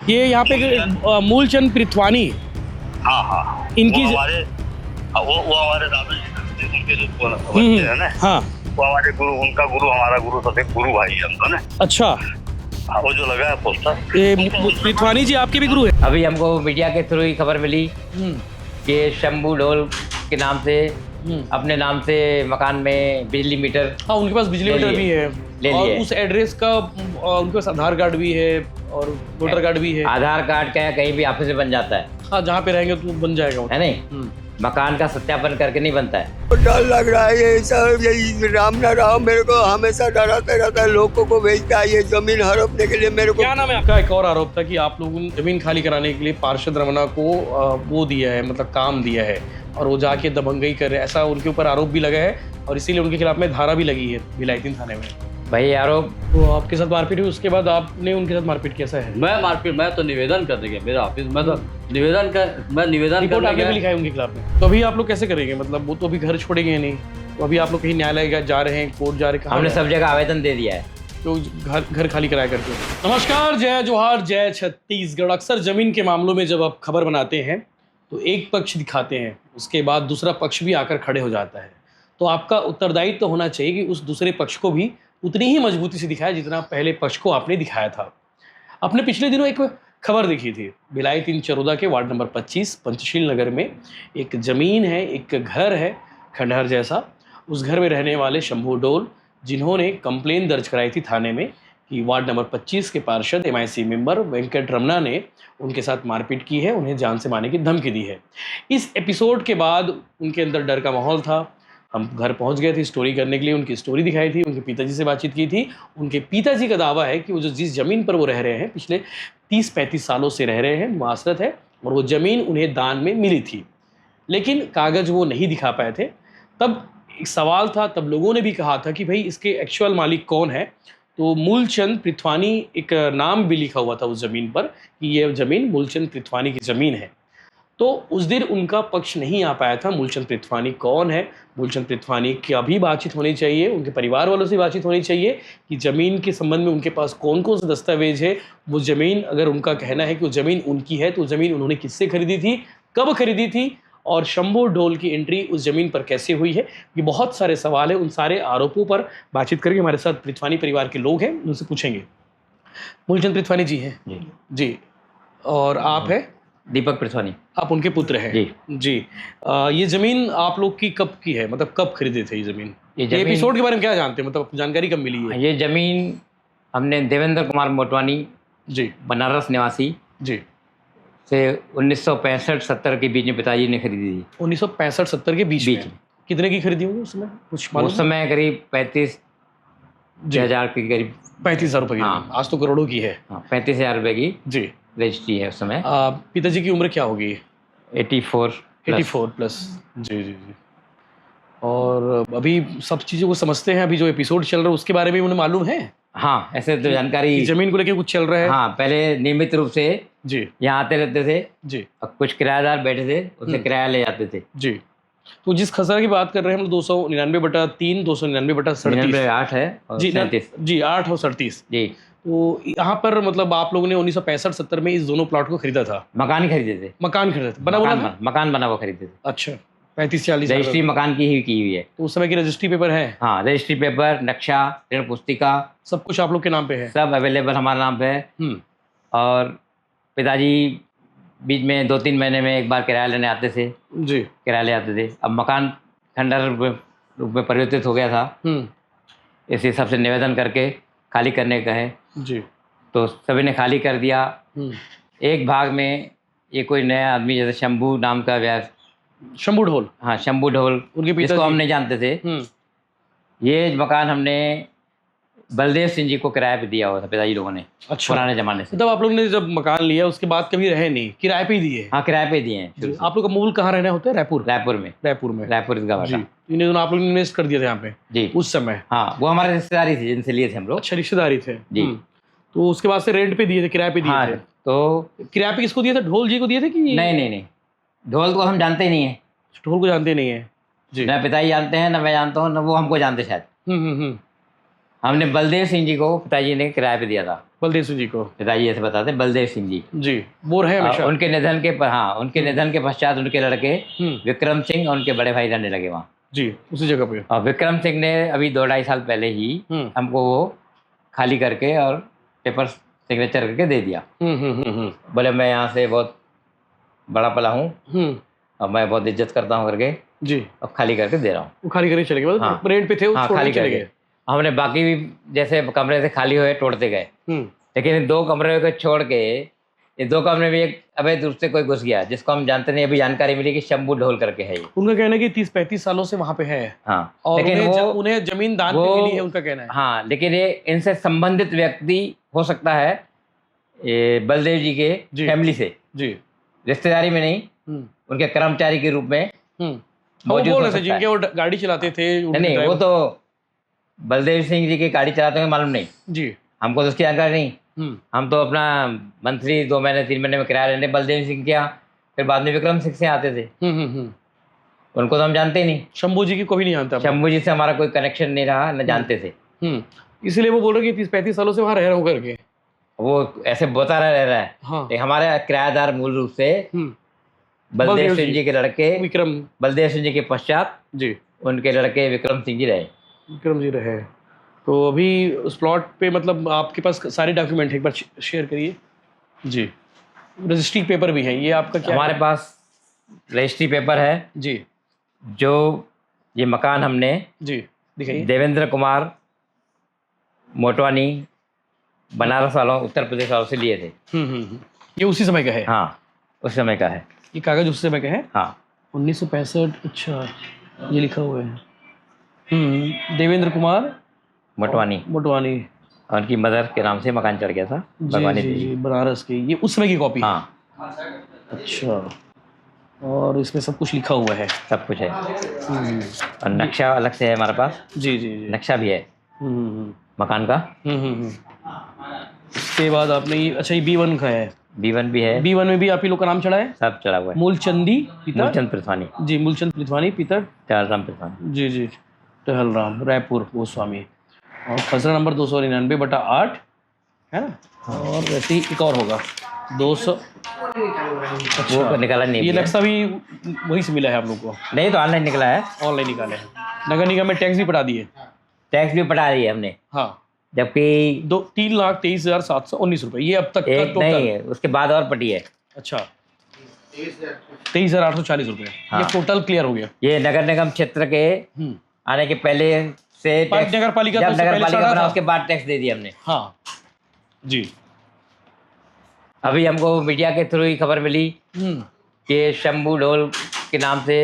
ये यहाँ पे मूलचंद पृथ्वानी, हाँ हाँ, इनकी वो हमारे दादाजी उनके जो बच्चे हैं ना, हाँ, वो हमारे गुरु, उनका गुरु हमारा गुरु, सब एक गुरु भाई है हमका ना। अच्छा, हाँ, वो जो लगा है पोस्टर, ये पृथ्वानी जी आपके भी गुरु है? अभी हमको मीडिया के थ्रू ही खबर मिली कि शंभू ढोल के नाम से अपने नाम से मकान में बिजली मीटर, हाँ, उनके पास बिजली मीटर भी है ले और लिए। उस एड्रेस का उनके पास आधार कार्ड भी है और वोटर कार्ड भी है। आधार कार्ड का कहीं भी ऑफिस में बन जाता है, हाँ, जहाँ पे रहेंगे तो बन जाएगा वो। है नहीं? मकान का सत्यापन करके नहीं बनता है। डर लग रहा है ये सब, ये राम ना राम मेरे को हमेशा डराते रहता है, लोगों को भेजता है ये जमीन हड़पने के लिए मेरे को। क्या नाम है आपका? एक और आरोप था कि आप लोगों ने जमीन खाली कराने के लिए पार्षद रमना को वो दिया है, मतलब काम दिया है और वो जाके दबंगई कर रहे हैं, ऐसा उनके ऊपर आरोप भी लगा है और इसीलिए उनके खिलाफ में धारा भी लगी है भिलाई 3 थाने में। भाई आरोप तो आपके साथ मारपीट हुई, उसके बाद आपने उनके साथ मारपीट कैसा है? मैं तो निवेदन करने गया, मेरा ऑफिस मैं तो निवेदन रिपोर्ट करने आगे भी गया। लिखा है उनके खिलाफ में। तो अभी आप लोग कैसे करेंगे? मतलब वो तो अभी घर छोड़ेंगे नहीं, तो अभी आप लोग कहीं न्यायालय जा रहे हैं, कोर्ट जा रहे हैं, कहाँ हमने जा रहे सब जगह आवेदन दे दिया है। हैं? तो घर खाली कराया करके। नमस्कार, जय जोहार, जय छत्तीसगढ़। अक्सर जमीन के मामलों में जब आप खबर बनाते हैं तो एक पक्ष दिखाते हैं, उसके बाद दूसरा पक्ष भी आकर खड़े हो जाता है। तो आपका उत्तरदायित्व तो होना चाहिए कि उस दूसरे पक्ष को भी उतनी ही मजबूती से दिखाया जितना पहले पक्ष को आपने दिखाया था। आपने पिछले दिनों एक खबर देखी थी, भिलाई 3 चरोदा के वार्ड नंबर 25 पंचशील नगर में एक ज़मीन है, एक घर है खंडहर जैसा। उस घर में रहने वाले शंभू डोल, जिन्होंने कंप्लेन दर्ज कराई थी थाने में कि वार्ड नंबर 25 के पार्षद MIC मेंबर वेंकट रमना ने उनके साथ मारपीट की है, उन्हें जान से मारने की धमकी दी है। इस एपिसोड के बाद उनके अंदर डर का माहौल था। हम घर पहुंच गए थे स्टोरी करने के लिए, उनकी स्टोरी दिखाई थी, उनके पिताजी से बातचीत की थी। उनके पिताजी का दावा है कि वो जिस ज़मीन पर वो रह रहे हैं पिछले 30-35 सालों से रह रहे हैं, मुआसरत है और वो ज़मीन उन्हें दान में मिली थी, लेकिन कागज़ वो नहीं दिखा पाए थे। तब एक सवाल था, तब लोगों ने भी कहा था कि भाई इसके एक्चुअल मालिक कौन है। तो मूलचंद पृथ्वानी एक नाम भी लिखा हुआ था उस ज़मीन पर कि ये ज़मीन मूलचंद पृथ्वानी की ज़मीन है। तो उस दिन उनका पक्ष नहीं आ पाया था। मूलचंद पृथ्वानी कौन है, मूलचंद पृथ्वानी की अभी बातचीत होनी चाहिए, उनके परिवार वालों से बातचीत होनी चाहिए कि ज़मीन के संबंध में उनके पास कौन कौन से दस्तावेज है। वो ज़मीन, अगर उनका कहना है कि वो ज़मीन उनकी है तो ज़मीन उन्होंने किससे खरीदी थी, कब खरीदी थी और शंभू ढोल की एंट्री उस ज़मीन पर कैसे हुई है। ये बहुत सारे सवाल हैं, उन सारे आरोपों पर बातचीत करके हमारे साथ पृथ्वानी परिवार के लोग हैं, उनसे पूछेंगे। मूलचंद पृथ्वानी जी हैं जी, और आप हैं दीपक पृथ्वानी, आप उनके पुत्र हैं जी। ये ज़मीन आप लोग की कब की है, मतलब कब खरीदे थे ये ज़मीन? ये एपिसोड के बारे में क्या जानते हैं, मतलब जानकारी कब मिली है? ये जमीन हमने देवेंद्र कुमार मोटवानी जी, बनारस निवासी जी, से 1965-70 के बीच में पिताजी ने खरीदी थी। 1965-70 के बीच में। कितने की खरीदी होगी उस समय, कुछ मालूम? उस समय करीब 35,000 के करीब, 35,000 रुपये की। हाँ। आज तो करोड़ों की है। 35,000 रुपये की जी। रजिस्ट्री है उस समय। पिताजी की उम्र क्या होगी? 84 प्लस। जी जी जी। और अभी सब चीज़ों को समझते हैं, अभी जो एपिसोड चल रहा है उसके बारे में उन्हें मालूम है? हाँ, ऐसे तो जानकारी ज़मीन को लेके कुछ चल रहा है। हाँ, पहले नियमित रूप से जी यहाँ आते रहते थे जी और कुछ किराएदार बैठे थे, उससे किराया ले जाते थे। जी। तो जिस खसरा की बात कर रहे हैं हम 299/3, 299/37 8 है और जी 37 जी 8 और 37 जी। तो यहाँ पर मतलब आप लोगों ने 1965-70 में इस दोनों प्लॉट को खरीदा था? मकान ही खरीदे थे। मकान खरीदा था, बना हुआ था? मकान बना हुआ खरीदे थे। अच्छा, 35-40 रजिस्ट्री मकान की ही की हुई है। तो उस समय की रजिस्ट्री पेपर है? हाँ, रजिस्ट्री पेपर, नक्शा, ऋण पुस्तिका, सब कुछ आप लोग के नाम पे है? सब अवेलेबल हमारे नाम पे है। और पिताजी बीच में 2-3 महीने में एक बार किराया लेने आते थे जी। किराया ले आते थे। अब मकान खंडहर रूप में परिवर्तित हो गया था, इस हिसाब से निवेदन करके खाली करने का है जी। तो सभी ने खाली कर दिया। एक भाग में ये कोई नया आदमी जैसे शंभू नाम का शंभू ढोल, हाँ शंभू ढोल, उनके पिताजी, जिसको हम नहीं जानते थे। ये मकान हमने बलदेव सिंह जी को किराए पे दिया हुआ था पिताजी लोगों ने। अच्छा। पुराने जमाने से। तब आप लोगों ने जब मकान लिया उसके बाद कभी रहे नहीं, किराए पे ही दिए? हाँ, किराए पे दिए हैं। आप लोग का मूल कहाँ रहना होता है? रायपुर? रायपुर में। रायपुर इसका जी। इन्हें दोनों आप लोग ने इन्वेस्ट कर दिया था यहाँ पे जी उस समय? हाँ, वो हमारे रिश्तेदारी थी जिनसे लिए थे हम लोग। अच्छा, रिश्तेदारी थे जी। तो उसके बाद से रेंट पे दिए थे, किराए पे दिए थे? तो किराए पे किसको दिए थे? ढोल जी को दिए थे कि? नहीं, ढोल को हम जानते ही नहीं है। ढोल को जानते नहीं है जी? न पिताजी जानते हैं, न मैं जानता हूँ, न वो हमको जानते शायद। हमने बलदेव सिंह जी को पिताजी ने किराए पे दिया था। बलदेव सिंह जी को। पिताजी ऐसे बताते हैं, बलदेव सिंह जी। वो रहे हमेशा। उनके निधन के पश्चात उनके लड़के विक्रम सिंह और उनके बड़े भाई रहने लगे वहाँ जी, उसी जगह पे। और विक्रम सिंह ने अभी 2-2.5 साल पहले ही हमको वो खाली करके और पेपर सिग्नेचर करके दे दिया। बोले मैं यहाँ से बहुत बड़ा पला हूँ और मैं बहुत इज्जत करता हूँ करके जी, अब खाली करके दे रहा हूँ। वो खाली करके चले गए, हाँ। रेंट पे थे, हाँ, खाली चले करके गए। हमने बाकी भी जैसे कमरे से खाली हुए तोड़ते गए, लेकिन इन 2 कमरे को छोड़ के ये 2 कमरे में एक अवैध रूप से कोई घुस गया, जिसको हम जानते नहीं। अभी जानकारी मिली कि शंभू ढोल करके है ये। उनका कहना है कि 30-35 सालों से वहाँ पे है। हाँ, और लेकिन उन्हें जमीन दान पे मिली है, उनका कहना है। हाँ, लेकिन ये इनसे संबंधित व्यक्ति हो सकता है, ये बलदेव जी के फैमिली से जी, रिश्तेदारी में नहीं, उनके कर्मचारी के रूप में मौजूद हो सकता है, जिनके वो गाड़ी चलाते थे। नहीं, वो तो बलदेव सिंह जी की गाड़ी चलाते हुए मालूम नहीं जी, हमको तो उसकी जानकारी नहीं। हम तो अपना मंथली 2 महीने 3 महीने में किराया लेने बलदेव सिंह के यहाँ, फिर बाद में विक्रम सिंह से आते थे। उनको तो हम जानते ही नहीं। शंभू जी की कोई नहीं जानता। शंभू जी से हमारा कोई कनेक्शन नहीं रहा, न जानते थे। इसलिए वो बोल रहे कि 30-35 सालों से वहाँ रह रहा हूँ करके। वो ऐसे बता रह रहा है। हाँ। हमारे किराएदार मूल रूप से बलदेव सिंह जी के लड़के विक्रम, बलदेव सिंह जी के पश्चात जी, उनके लड़के विक्रम सिंह जी रहे। विक्रम जी रहे। तो अभी उस प्लॉट पे मतलब आपके पास सारे डॉक्यूमेंट है, एक बार शेयर करिए जी। रजिस्ट्री पेपर भी है, ये आपका क्या हमारे है? पास रजिस्ट्री पेपर है जी, जो ये मकान हमने जी दिखाइए। देवेंद्र कुमार मोटवानी बनारस वालों, उत्तर प्रदेश वालों से लिए थे। ये उसी समय का है? हाँ, उस समय का है। ये कागज उस समय का है? हाँ, 1965। अच्छा, ये लिखा हुआ है। देवेंद्र कुमार मोटवानी मोटवानी, और उनकी मदर के नाम से मकान चढ़ गया था, भगवानी जी, देवी। जी, बनारस की। ये उस समय की कॉपी? हाँ। अच्छा, और इसमें सब कुछ लिखा हुआ है? सब कुछ है, और नक्शा अलग से है हमारे पास। जी जी जी, नक्शा भी है मकान का। इसके बाद आपने ये, अच्छा, ये B1 का है? B1 भी है। B1 में भी आप ही लोग का नाम चढ़ा है? सब चढ़ा हुआ है। मूलचंदी पिता? मूलचंद पृथ्वानी जी, मूलचंद पृथ्वानी, पिता टहलराम पृथ्वानी। जी जी, टहलराम, रायपुर गोस्वामी। और खसरा नंबर 299/8 है ना। और वैसे ही एक और होगा 200। वो निकाला नहीं, ये नक्शा भी वहीं से मिला है आप लोग को? नहीं, तो ऑनलाइन निकला है। ऑनलाइन निकाले हैं। नगर निगम में टैक्स भी पटा दिए? टैक्स भी पटा रही है हमने, हाँ, जबकि 3,23,719 रुपये ये अब तक का एक टोटल। नहीं, उसके बाद और पटी है। अच्छा, 23,840 रुपये। हाँ। ये टोटल क्लियर हो गया। ये नगर निगम क्षेत्र के आने के पहले से टैक्स, नगर पालिका जब तो उससे नगर पहले पालिका चढ़ा बना था। उसके बाद टैक्स दे दिया हमने। हाँ जी। अभी हमको मीडिया के थ्रू ही खबर मिली कि शंभू ढोल के नाम से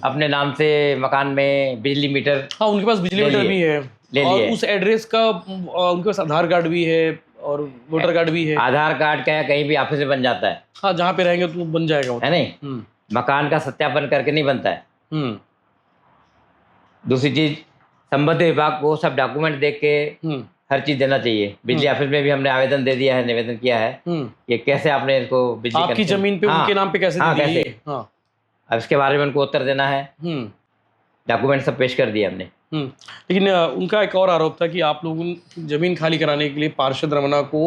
अपने नाम से मकान में बिजली मीटर, हाँ, उनके पास बिजली मीटर भी है, ले और लिए। उस एड्रेस का उनके पास आधार कार्ड भी है और वोटर कार्ड भी है। आधार कार्ड का कहीं भी ऑफिस में बन जाता है, हाँ, जहाँ पे रहेंगे तो बन जाएगा वो। है नहीं। मकान का सत्यापन करके नहीं बनता है। दूसरी चीज, संबंधित विभाग को सब डॉक्यूमेंट देख के हर चीज देना चाहिए। बिजली ऑफिस में भी हमने आवेदन दे दिया है, निवेदन किया है कि कैसे आपने इसको बिजली आपकी कनेक्शन- जमीन पे हाँ, उनके नाम पे कैसे हाँ, दे दी? कैसे? हाँ। अब इसके बारे में उनको उत्तर देना है। डॉक्यूमेंट सब पेश कर दिए हमने। लेकिन उनका एक और आरोप था कि आप लोगों ने जमीन खाली कराने के लिए पार्षद रमना को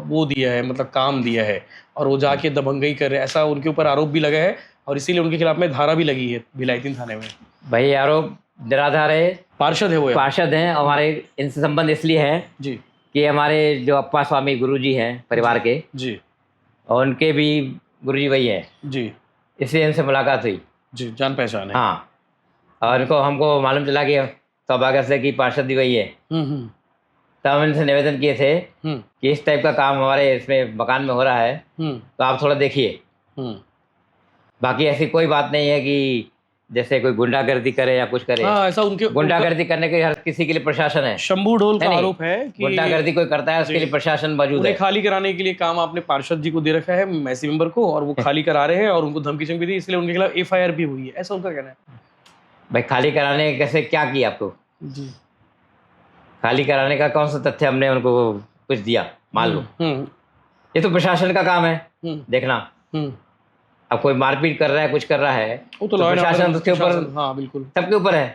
वो दिया है, मतलब काम दिया है, और वो जाके दबंगई कर रहे हैं, ऐसा उनके ऊपर आरोप भी लगा है, और इसीलिए उनके खिलाफ में धारा भी लगी है भिलाई थाने में। भाई आरोप निराधार है। पार्षद है वो? पार्षद हैं, हमारे इनसे संबंध इसलिए है जी कि हमारे जो अप्पा स्वामी गुरुजी हैं परिवार के, जी, और उनके भी गुरुजी वही है जी इसलिए इनसे मुलाकात हुई। जी, जान पहचान है। हाँ, और इनको हमको मालूम चला कि सौभाग्य से कि पार्षद भी वही है। तब हम इनसे निवेदन किए थे कि इस टाइप का काम हमारे इसमें मकान में हो रहा है, तो आप थोड़ा देखिए। बाकी ऐसी कोई बात नहीं है कि जैसे कोई गुंडागर्दी करे या कुछ करे। हाँ, ऐसा उनके गुंडागर्दी करने के हर किसी के लिए प्रशासन है। शंभू ढोल का नहीं, आरोप है कि गुंडागर्दी कोई करता है उसके लिए प्रशासन मौजूद उन्हें है। खाली कराने के लिए काम आपने पार्षद जी को दे रखा है, मैसी मेंबर को, और वो खाली करा रहे हैं और उनको धमकी चमकी दी, इसलिए उनके खिलाफ FIR भी हुई है, ऐसा उनका कहना है। भाई खाली कराने कैसे क्या किया आपको? जी, खाली कराने का कौन सा तथ्य हमने उनको कुछ दिया? मान लो ये तो प्रशासन का काम है देखना। अब कोई मारपीट कर रहा है, कुछ कर रहा है, वो तो प्रशासन उसके ऊपर, हाँ बिल्कुल सबके ऊपर है।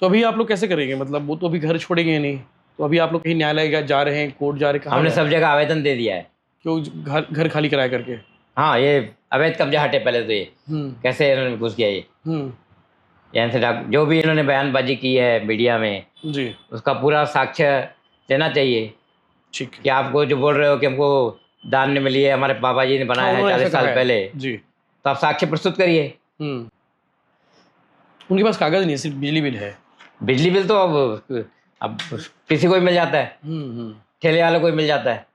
तो अभी आप लोग कैसे करेंगे? मतलब वो तो अभी घर छोड़ेंगे नहीं? तो अभी आप लोग कहीं न्यायालय जा रहे हैं, कोर्ट जा रहे हैं, कहाँ हमने जा रहे सब जगह आवेदन दे दिया है। हैं? क्यों घर खाली कराया करके? हाँ, ये अवैध कब्जा हटे पहले तो। ये कैसे इन्होंने घुस गया ये, यहाँ से जो भी इन्होंने बयानबाजी की है मीडिया में जी, उसका पूरा साक्ष्य देना चाहिए। ठीक है। कि आपको जो बोल रहे हो कि हमको दान में मिली है, हमारे बाबा जी ने बनाया है उन्होंने 40 ऐसा साल कहा है। पहले, जी। तो आप साक्ष्य प्रस्तुत करिए। उनके पास कागज नहीं है, सिर्फ बिजली बिल है। बिजली बिल तो अब किसी को भी मिल जाता है, ठेले वाले को भी मिल जाता है।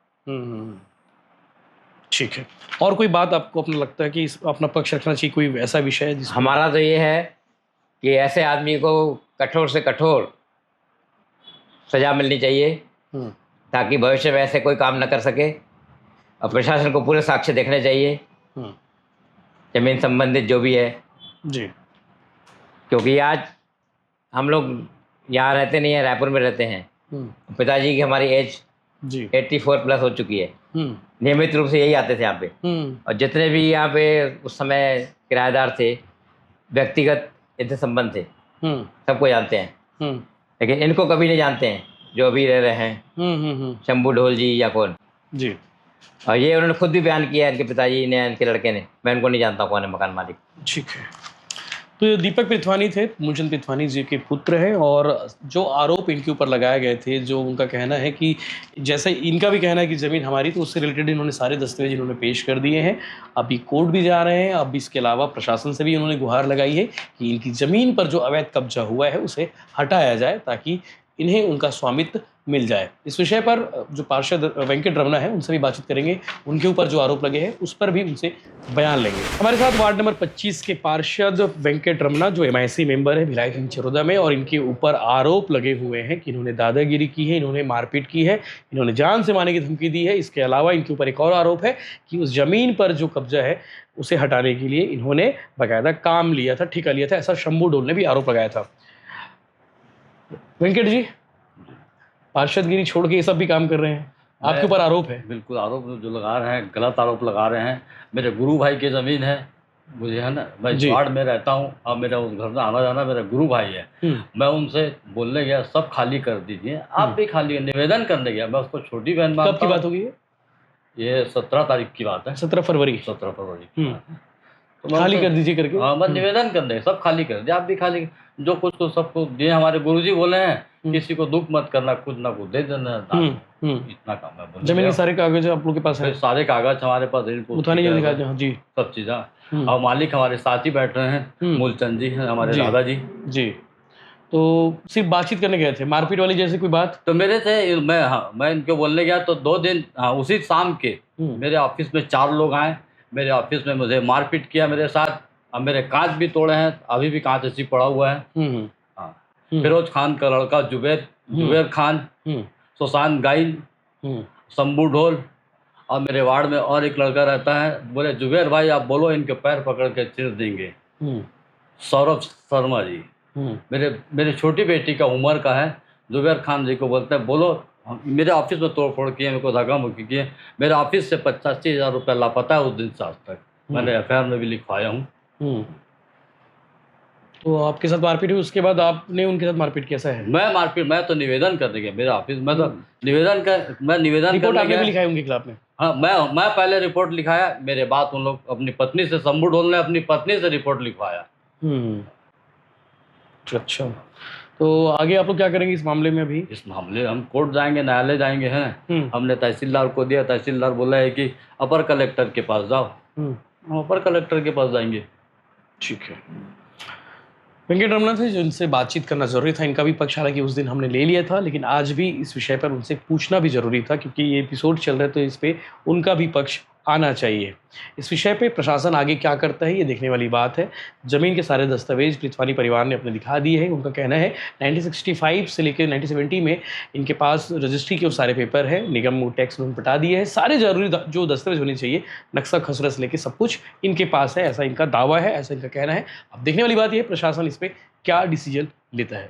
ठीक है। और कोई बात आपको अपना लगता है कि अपना पक्ष रखना चाहिए, कोई ऐसा विषय है जिसमें? हमारा तो ये है कि ऐसे आदमी को कठोर से कठोर सजा मिलनी चाहिए ताकि भविष्य में ऐसे कोई काम न कर सके। और प्रशासन को पूरे साक्ष्य देखने चाहिए जमीन संबंधित जो भी है जी। क्योंकि आज हम लोग यहाँ रहते नहीं हैं, रायपुर में रहते हैं। पिताजी की हमारी एज जी 84 प्लस हो चुकी है। नियमित रूप से यही आते थे यहाँ पे। और जितने भी यहाँ पे उस समय किराएदार थे, व्यक्तिगत इनसे संबंध थे, सबको जानते हैं। लेकिन इनको कभी नहीं जानते हैं जो अभी रह रहे हैं, शंभू ढोल जी या कौन जी। और ये उन्होंने खुद भी बयान किया, इनके पिताजी ने, इनके लड़के ने। मैं उनको नहीं जानता कौन है मकान मालिक। ठीक है। तो ये दीपक पृथ्वानी थे, मूलचंद पृथ्वानी जी के पुत्र हैं, और जो आरोप इनके ऊपर लगाए गए थे, जो उनका कहना है कि जैसे इनका भी कहना है कि ज़मीन हमारी, तो उससे रिलेटेड इन्होंने सारे दस्तावेज इन्होंने पेश कर दिए हैं। अभी कोर्ट भी जा रहे हैं। अब इसके अलावा प्रशासन से भी उन्होंने गुहार लगाई है कि इनकी ज़मीन पर जो अवैध कब्जा हुआ है उसे हटाया जाए ताकि इन्हें उनका स्वामित्व मिल जाए। इस विषय पर जो पार्षद वेंकट रमना है उनसे भी बातचीत करेंगे, उनके ऊपर जो आरोप लगे हैं उस पर भी उनसे बयान लेंगे। हमारे साथ वार्ड नंबर 25 के पार्षद वेंकट रमना, जो MIC मेंबर है भिलाई चिरौदा में, और इनके ऊपर आरोप लगे हुए हैं कि इन्होंने दादागिरी की है, इन्होंने मारपीट की है, इन्होंने जान से मारने की धमकी दी है। इसके अलावा इनके ऊपर एक और आरोप है कि उस जमीन पर जो कब्जा है उसे हटाने के लिए इन्होंने बाकायदा काम लिया था, ठेका लिया था, ऐसा शंभू ढोल ने भी आरोप लगाया था। वेंकट जी, पार्षदगिरी छोड़ के ये सब भी काम कर रहे हैं, आपके ऊपर आरोप है। बिल्कुल, आरोप जो लगा रहे हैं गलत आरोप लगा रहे हैं। मेरे गुरु भाई की ज़मीन है, मुझे है ना, मैं वार्ड में रहता हूँ। अब मेरा उस घर में आना जाना मेरा गुरु भाई है। मैं उनसे बोलने गया सब खाली कर दीजिए, आप भी खाली, निवेदन करने गया। मैं उसको छोटी बहन मानता हूँ। कब की बात होगी ये 17 तारीख की बात है, 17 फरवरी। 17 फरवरी की बात है। तो खाली कर दीजिए करके। हाँ, मैं निवेदन करने सब खाली कर दिया, आप भी खाली, जो कुछ को सबको दिए। हमारे गुरुजी बोले हैं किसी को दुख मत करना, कुछ ना कुछ दे देना, इतना काम है। जमीन के सारे कागज आप लोग के पास है? सारे कागज हमारे पास, उठाने जी, सब चीज़ें। और मालिक हमारे साथ ही बैठ रहे हैं, मूलचंद जी हैं हमारे दादाजी जी। तो सिर्फ बातचीत करने गए थे, मारपीट वाली जैसे कोई बात? तो मेरे थे, मैं इनको बोलने गया तो 2 दिन उसी शाम के मेरे ऑफिस में 4 लोग आए। मेरे ऑफिस में मुझे मारपीट किया मेरे साथ, अब मेरे कांच भी तोड़े हैं, अभी भी कांच ऐसी पड़ा हुआ है। फिरोज खान का लड़का जुबेर खान, सुशांत गाइल, शंभू ढोल, और मेरे वार्ड में और एक लड़का रहता है। बोले जुबेर भाई आप बोलो, इनके पैर पकड़ के चीर देंगे। सौरभ शर्मा जी, मेरे छोटी बेटी का उम्र का है। जुबेर खान जी को बोलते हैं बोलो, मेरे ऑफिस में तोड़ फोड़ किए, मेरे को धक्का मुक्की किए। मेरे ऑफिस से 85,000 रुपये लापता है उस दिन से आज तक। मैंने FIR में भी लिखवाया हूँ। तो आपके साथ मारपीट हुई, उसके बाद आपने उनके साथ मारपीट कैसा है? मैं तो निवेदन करने गया मेरे ऑफिस में, तो निवेदन रिपोर्ट आपने भी लिखाई उनके खिलाफ में? हाँ, मैं पहले रिपोर्ट लिखाया, मेरे बाद उन लोग अपनी पत्नी से, शंभू ढोल ने अपनी पत्नी से रिपोर्ट लिखवाया। अच्छा, तो आगे आप लोग क्या करेंगे इस मामले में? अभी इस मामले हम कोर्ट जाएंगे, न्यायालय जाएंगे हैं। हमने तहसीलदार को दिया, तहसीलदार बोला है कि अपर कलेक्टर के पास जाओ। हम अपर कलेक्टर के पास जाएंगे। ठीक है। वेंकट रमना थे, जिनसे बातचीत करना ज़रूरी था। इनका भी पक्ष हालांकि उस दिन हमने ले लिया था, लेकिन आज भी इस विषय पर उनसे पूछना भी ज़रूरी था क्योंकि ये एपिसोड चल रहा है, तो इस पर उनका भी पक्ष आना चाहिए। इस विषय पे प्रशासन आगे क्या करता है ये देखने वाली बात है। ज़मीन के सारे दस्तावेज पृथ्वानी परिवार ने अपने दिखा दिए हैं। उनका कहना है 1965 से लेकर 1970 में इनके पास रजिस्ट्री के वो सारे पेपर है, निगम टैक्स उन्होंने पटा दिए हैं, सारे जरूरी जो दस्तावेज होने चाहिए, नक्शा खसरा से लेकर सब कुछ इनके पास है, ऐसा इनका दावा है, ऐसा इनका कहना है। अब देखने वाली बात यह है प्रशासन इस पर क्या डिसीजन लेता है।